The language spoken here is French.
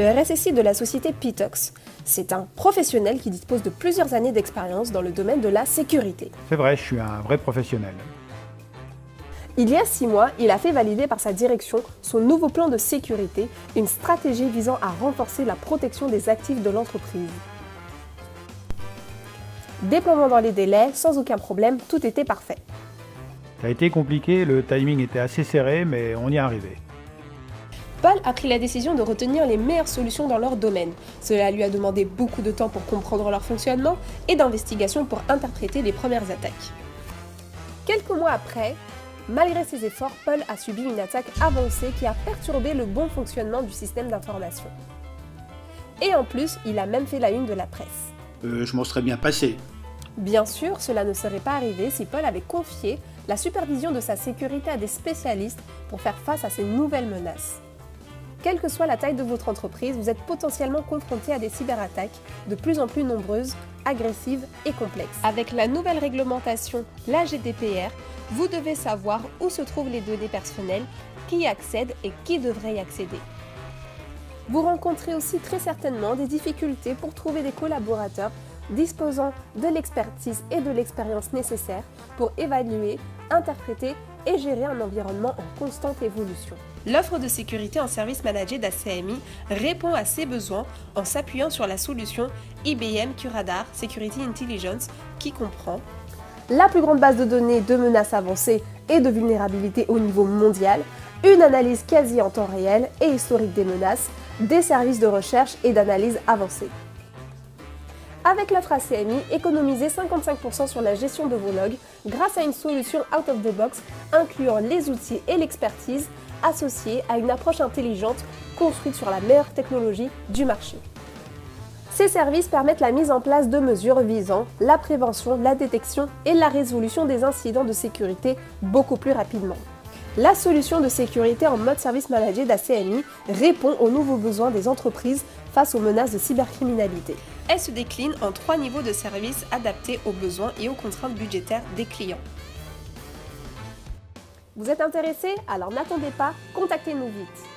le RSSI de la société Pitox. C'est un professionnel qui dispose de plusieurs années d'expérience dans le domaine de la sécurité. C'est vrai, je suis un vrai professionnel. Il y a 6 mois, il a fait valider par sa direction son nouveau plan de sécurité, une stratégie visant à renforcer la protection des actifs de l'entreprise. Déploiement dans les délais, sans aucun problème, tout était parfait. Ça a été compliqué, le timing était assez serré, mais on y est arrivé. Paul a pris la décision de retenir les meilleures solutions dans leur domaine. Cela lui a demandé beaucoup de temps pour comprendre leur fonctionnement et d'investigation pour interpréter les premières attaques. Quelques mois après, malgré ses efforts, Paul a subi une attaque avancée qui a perturbé le bon fonctionnement du système d'information. Et en plus, il a même fait la une de la presse. Je m'en serais bien passé. Bien sûr, cela ne serait pas arrivé si Paul avait confié la supervision de sa sécurité à des spécialistes pour faire face à ces nouvelles menaces. Quelle que soit la taille de votre entreprise, vous êtes potentiellement confronté à des cyberattaques de plus en plus nombreuses, agressives et complexes. Avec la nouvelle réglementation, la GDPR, vous devez savoir où se trouvent les données personnelles, qui y accède et qui devrait y accéder. Vous rencontrez aussi très certainement des difficultés pour trouver des collaborateurs disposant de l'expertise et de l'expérience nécessaires pour évaluer, interpréter et gérer un environnement en constante évolution. L'offre de sécurité en service managé d'ACMI répond à ces besoins en s'appuyant sur la solution IBM QRadar Security Intelligence qui comprend la plus grande base de données de menaces avancées et de vulnérabilités au niveau mondial, une analyse quasi en temps réel et historique des menaces, des services de recherche et d'analyse avancés. Avec l'offre ACMI, économisez 55% sur la gestion de vos logs grâce à une solution out of the box incluant les outils et l'expertise associés à une approche intelligente construite sur la meilleure technologie du marché. Ces services permettent la mise en place de mesures visant la prévention, la détection et la résolution des incidents de sécurité beaucoup plus rapidement. La solution de sécurité en mode service managé d'ACMI répond aux nouveaux besoins des entreprises face aux menaces de cybercriminalité. Elle se décline en 3 niveaux de services adaptés aux besoins et aux contraintes budgétaires des clients. Vous êtes intéressé? Alors n'attendez pas, contactez-nous vite.